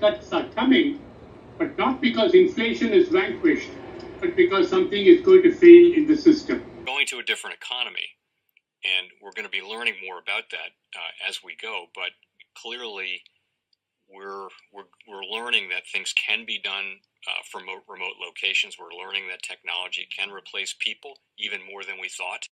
cuts are coming, but not because inflation is vanquished, but because something is going to fail in the system. Going to a different economy, and we're going to be learning more about that as we go. But clearly, we're learning that things can be done from remote locations. We're learning that technology can replace people even more than we thought.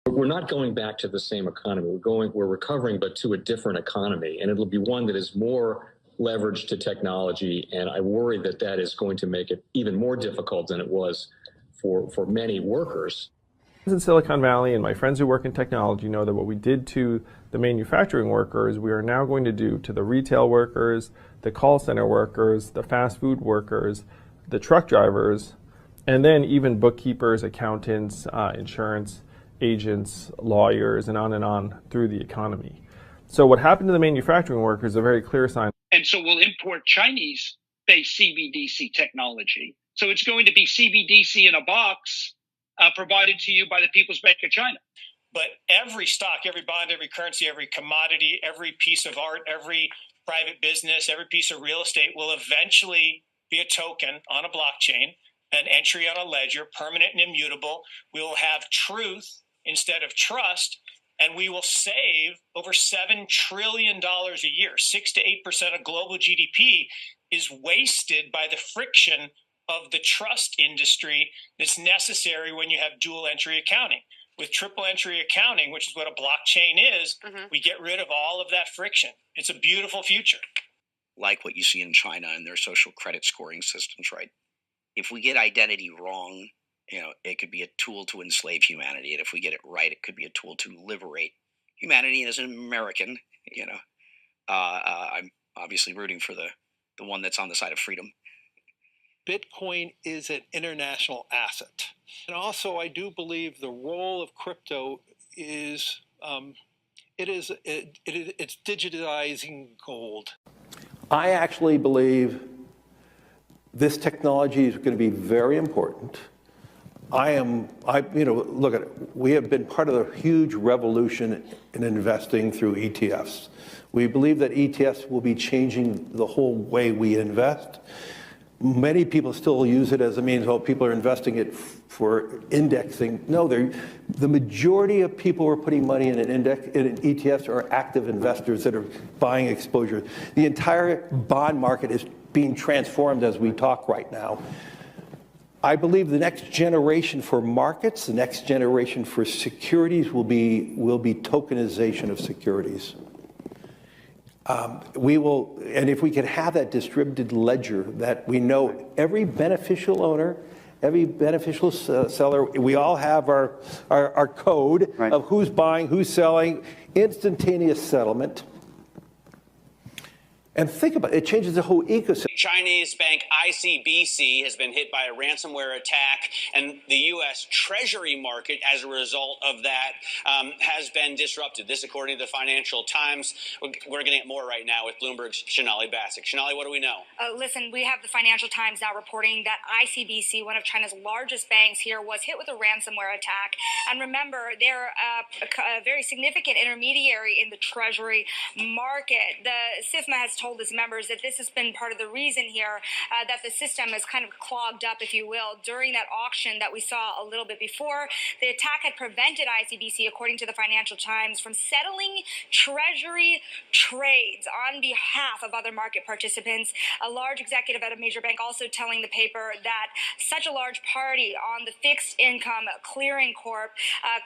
We're not going back to the same economy. We're recovering, but to a different economy, and it'll be one that is more leveraged to technology. And I worry that that is going to make it even more difficult than it was for many workers. In Silicon Valley, and my friends who work in technology know that what we did to the manufacturing workers, we are now going to do to the retail workers, the call center workers, the fast food workers, the truck drivers, and then even bookkeepers, accountants, insurance agents, lawyers, and on through the economy. So what happened to the manufacturing workers is a very clear sign. And so we'll import Chinese-based CBDC technology. So it's going to be CBDC in a box provided to you by the People's Bank of China. But every stock, every bond, every currency, every commodity, every piece of art, every private business, every piece of real estate will eventually be a token on a blockchain, an entry on a ledger, permanent and immutable. We will have truth instead of trust, and we will save over $7 trillion a year. 6 to 8% of global GDP is wasted by the friction of the trust industry that's necessary when you have dual entry accounting. With triple entry accounting, which is what a blockchain is, we get rid of all of that friction. It's a beautiful future. Like what you see in China and their social credit scoring systems, right? If we get identity wrong, it could be a tool to enslave humanity. And if we get it right, it could be a tool to liberate humanity. And as an American, I'm obviously rooting for the one that's on the side of freedom. Bitcoin is an international asset. And also, I do believe the role of crypto is, it's digitizing gold. I actually believe this technology is going to be very important. Look at it. We have been part of a huge revolution in investing through ETFs. We believe that ETFs will be changing the whole way we invest. Many people still use it as a means, people are investing it for indexing. No, the majority of people who are putting money in in ETFs are active investors that are buying exposure. The entire bond market is being transformed as we talk right now. I believe the next generation for markets, the next generation for securities will be tokenization of securities. And if we could have that distributed ledger that we know every beneficial owner, every beneficial seller, we all have our code of who's buying, who's selling, instantaneous settlement. And think about it, it changes the whole ecosystem. Chinese bank ICBC has been hit by a ransomware attack, and the U.S. Treasury market, as a result of that, has been disrupted. This, according to the Financial Times. We're getting it more right now with Bloomberg's Sonali Basak. Sonali, what do we know? Listen, we have the Financial Times now reporting that ICBC, one of China's largest banks here, was hit with a ransomware attack. And remember, they're a very significant intermediary in the Treasury market. The SIFMA has told its members that this has been part of the reason here that the system is kind of clogged up, if you will, during that auction that we saw a little bit before. The attack had prevented ICBC, according to the Financial Times, from settling Treasury trades on behalf of other market participants. A large executive at a major bank also telling the paper that such a large party on the fixed income clearing corp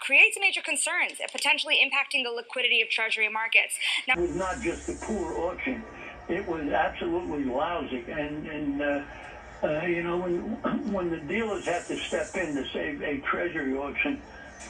creates major concerns, potentially impacting the liquidity of Treasury markets. Now, it was not just a poor auction. It was absolutely lousy, and when the dealers have to step in to save a treasury auction,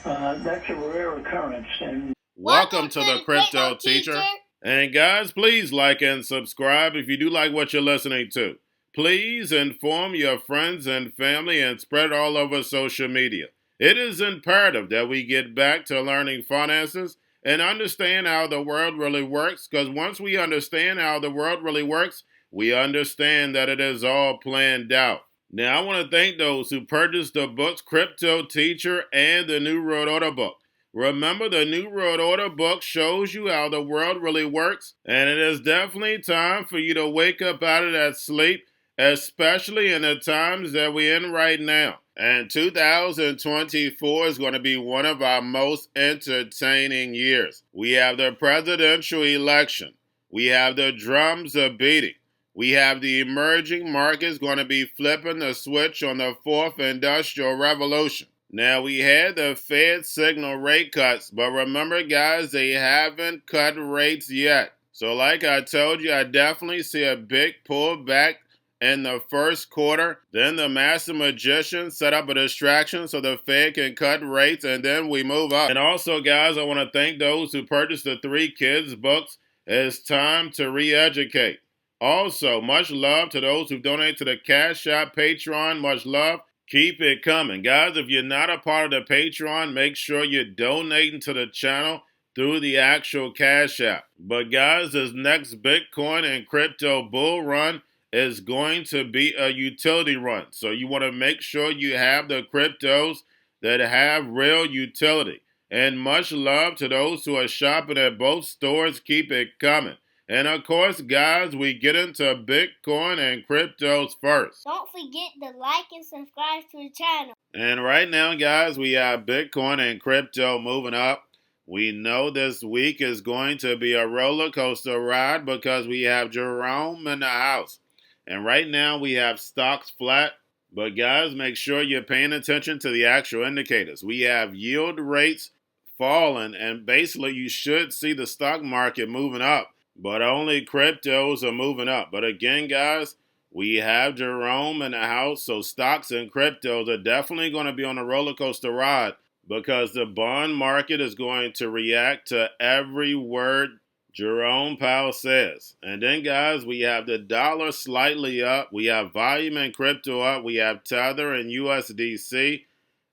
that's a rare occurrence. And welcome to the Crypto Teacher. And guys, please like and subscribe if you do like what you're listening to. Please inform your friends and family and spread it all over social media. It is imperative that we get back to learning finances and understand how the world really works, because once we understand how the world really works, we understand that it is all planned out. Now, I want to thank those who purchased the books Crypto Teacher and the New World Order book. Remember, the New World Order book shows you how the world really works, and it is definitely time for you to wake up out of that sleep, especially in the times that we're in right now. And 2024 is going to be one of our most entertaining years. We have the presidential election. We have the drums are beating. We have the emerging markets going to be flipping the switch on the fourth industrial revolution. Now, we had the Fed signal rate cuts, but remember, guys, they haven't cut rates yet. So like I told you, I definitely see a big pullback in the first quarter. Then the master magician set up a distraction so the Fed can cut rates, and then we move up. And also, guys, I want to thank those who purchased the 3 Kids books. It's time to re-educate. Also, much love to those who donate to the Cash App, Patreon. Much love. Keep it coming. Guys, if you're not a part of the Patreon, make sure you're donating to the channel through the actual Cash App. But guys, this next Bitcoin and crypto bull run is going to be a utility run. So you want to make sure you have the cryptos that have real utility. And much love to those who are shopping at both stores. Keep it coming. And of course, guys, we get into Bitcoin and cryptos first. Don't forget to like and subscribe to the channel. And right now, guys, we have Bitcoin and crypto moving up. We know this week is going to be a roller coaster ride because we have Jerome in the house. And right now, we have stocks flat. But guys, make sure you're paying attention to the actual indicators. We have yield rates falling, and basically you should see the stock market moving up. But only cryptos are moving up. But again, guys, we have Jerome in the house, so stocks and cryptos are definitely going to be on a roller coaster ride because the bond market is going to react to every word Jerome Powell says. And then, guys, we have the dollar slightly up. We have volume and crypto up. We have Tether and USDC.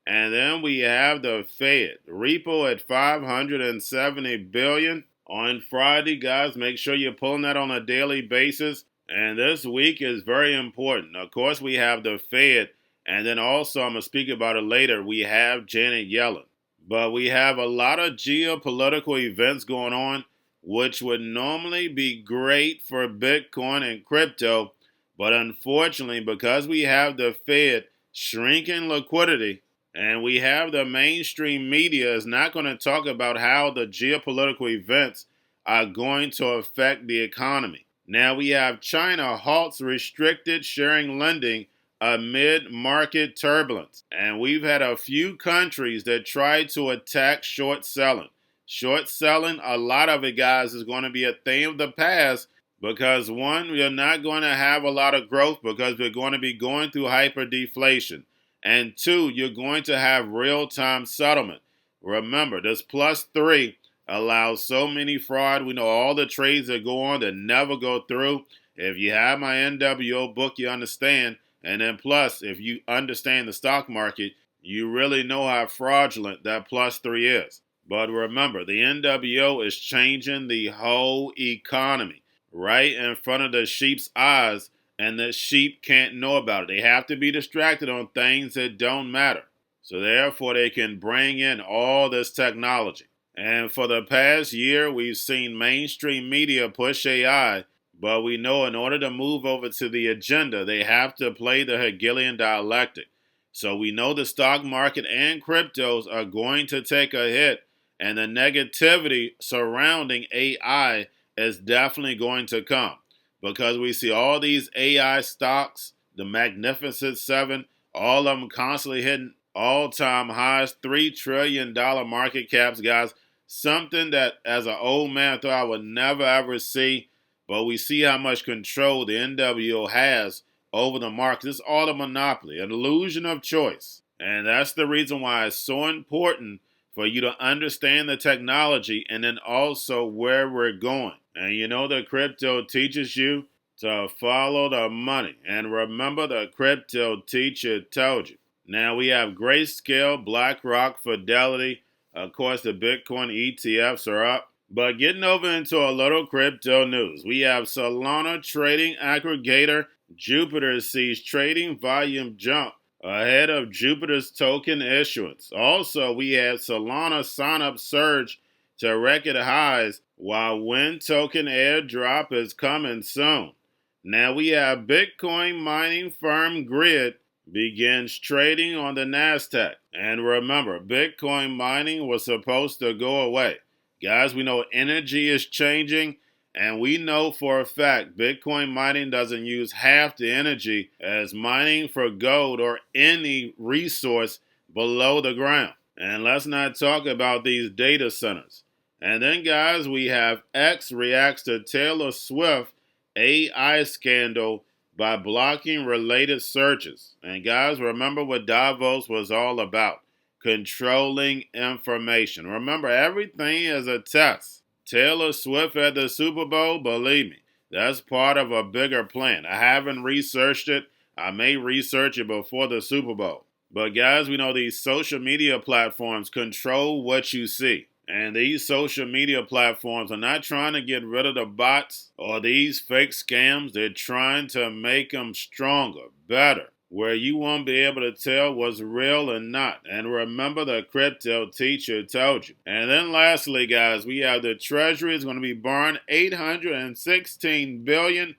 And then we have the Fed. Repo at $570 billion. On Friday, guys, make sure you're pulling that on a daily basis. And this week is very important. Of course, we have the Fed. And then also, I'm going to speak about it later, we have Janet Yellen. But we have a lot of geopolitical events going on, which would normally be great for Bitcoin and crypto. But unfortunately, because we have the Fed shrinking liquidity, and we have the mainstream media is not going to talk about how the geopolitical events are going to affect the economy. Now we have China halts restricted sharing lending amid market turbulence. And we've had a few countries that tried to attack short selling. Short selling, a lot of it, guys, is going to be a thing of the past because, one, we're not going to have a lot of growth because we're going to be going through hyperdeflation. And 2, you're going to have real-time settlement. Remember, this +3 allows so many fraud. We know all the trades that go on that never go through. If you have my NWO book, you understand. And then plus, if you understand the stock market, you really know how fraudulent that +3 is. But remember, the NWO is changing the whole economy right in front of the sheep's eyes. And the sheep can't know about it. They have to be distracted on things that don't matter. So therefore, they can bring in all this technology. And for the past year, we've seen mainstream media push AI. But we know in order to move over to the agenda, they have to play the Hegelian dialectic. So we know the stock market and cryptos are going to take a hit. And the negativity surrounding AI is definitely going to come. Because we see all these AI stocks, the Magnificent Seven, all of them constantly hitting all-time highs, $3 trillion market caps, guys. Something that, as an old man, I thought I would never, ever see. But we see how much control the NWO has over the market. It's all a monopoly, an illusion of choice. And that's the reason why it's so important for you to understand the technology and then also where we're going. And you know the crypto teaches you to follow the money. And remember, the crypto teacher told you. Now we have Grayscale, BlackRock, Fidelity. Of course, the Bitcoin ETFs are up. But getting over into a little crypto news. We have Solana trading aggregator Jupiter sees trading volume jump ahead of Jupiter's token issuance. Also, we had Solana sign-up surge to record highs, while Wind token airdrop is coming soon. Now we have Bitcoin mining firm Grid begins trading on the NASDAQ. And remember, Bitcoin mining was supposed to go away. Guys, we know energy is changing, and we know for a fact Bitcoin mining doesn't use half the energy as mining for gold or any resource below the ground. And let's not talk about these data centers. And then, guys, we have X reacts to Taylor Swift AI scandal by blocking related searches. And guys, remember what Davos was all about: controlling information. Remember, everything is a test. Taylor Swift at the Super Bowl, believe me, that's part of a bigger plan. I haven't researched it. I may research it before the Super Bowl. But guys, we know these social media platforms control what you see. And these social media platforms are not trying to get rid of the bots or these fake scams. They're trying to make them stronger, better, where you won't be able to tell what's real and not. And remember, the crypto teacher told you. And then lastly, guys, we have the Treasury is going to be borrowing $816 billion,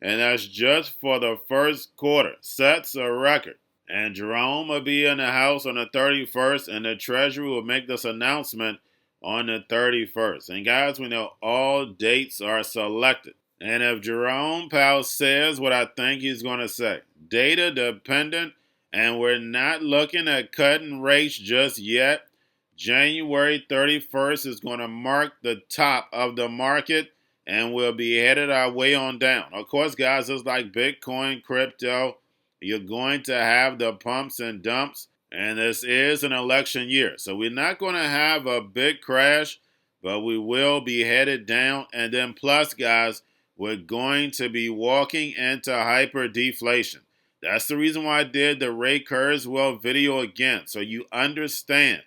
and that's just for the first quarter. Sets a record. And Jerome will be in the house on the 31st, and the Treasury will make this announcement on the 31st. And guys, we know all dates are selected. And if Jerome Powell says what I think he's going to say, data dependent, and we're not looking at cutting rates just yet, January 31st is going to mark the top of the market, and we'll be headed our way on down. Of course, guys, it's like Bitcoin, crypto. You're going to have the pumps and dumps. And this is an election year. So we're not going to have a big crash, but we will be headed down. And then plus, guys, we're going to be walking into hyper deflation. That's the reason why I did the Ray Kurzweil video again. So you understand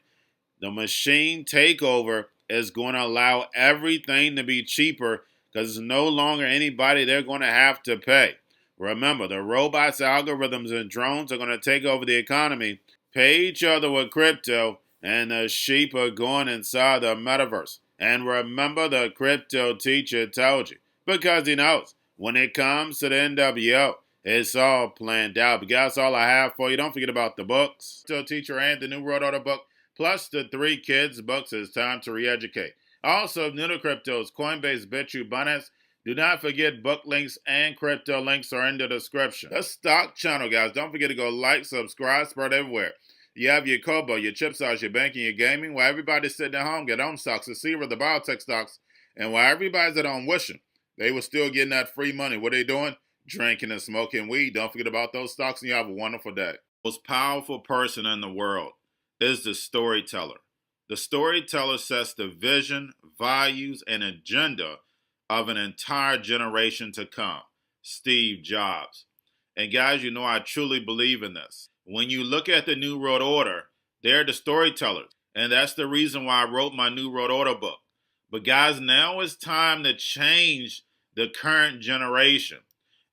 the machine takeover is going to allow everything to be cheaper because it's no longer anybody they're going to have to pay. Remember, the robots, algorithms, and drones are going to take over the economy, pay each other with crypto, and the sheep are going inside the metaverse. And remember, the crypto teacher told you, because he knows when it comes to the NWO, it's all planned out. But guys, all I have for you. Don't forget about the books, Crypto Teacher and the New World Order book, plus the 3 kids books. It's time to re-educate. Also, new to cryptos, Coinbase, Bitrue, Binance. Do not forget book links and crypto links are in the description. The stock channel, guys. Don't forget to go like, subscribe, spread everywhere. You have your Kobo, your chip stocks, your banking, your gaming. While everybody's sitting at home, get on stocks, the Seaver, the biotech stocks. And while everybody's at home wishing they were still getting that free money, what are they doing? Drinking and smoking weed. Don't forget about those stocks, and you have a wonderful day. The most powerful person in the world is the storyteller. The storyteller sets the vision, values, and agenda of an entire generation to come. Steve Jobs. And guys, you know I truly believe in this. When you look at the New World Order, they're the storytellers. And that's the reason why I wrote my New World Order book. But guys, now it's time to change the current generation.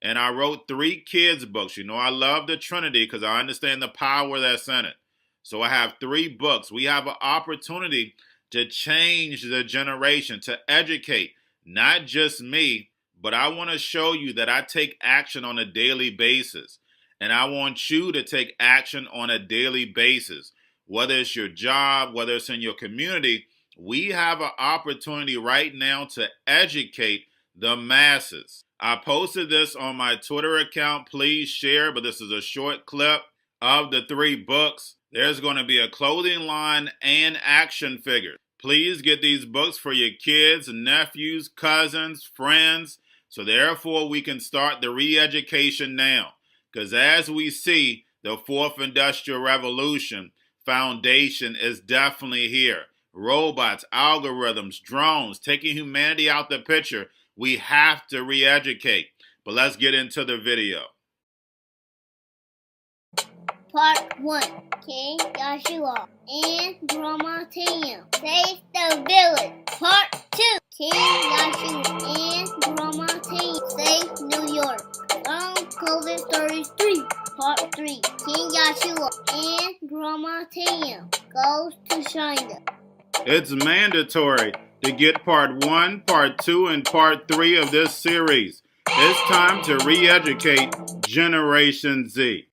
And I wrote 3 kids books. You know I love the Trinity because I understand the power that's in it. So I have 3 books. We have an opportunity to change the generation, to educate, not just me, but I want to show you that I take action on a daily basis. And I want you to take action on a daily basis. Whether it's your job, whether it's in your community, we have an opportunity right now to educate the masses. I posted this on my Twitter account. Please share, but this is a short clip of the 3 books. There's going to be a clothing line and action figures. Please get these books for your kids, nephews, cousins, friends, so therefore we can start the re-education now. Because as we see, the 4th Industrial Revolution foundation is definitely here. Robots, algorithms, drones, taking humanity out the picture. We have to re-educate. But let's get into the video. Part 1. King Joshua and Drama Tam Save the Village. Part 2. King Joshua and Drama Tam Save New York. COVID-33. Part 3. King Joshua It's mandatory to get part 1, part 2, and part 3 of this series. It's time to re-educate Generation Z.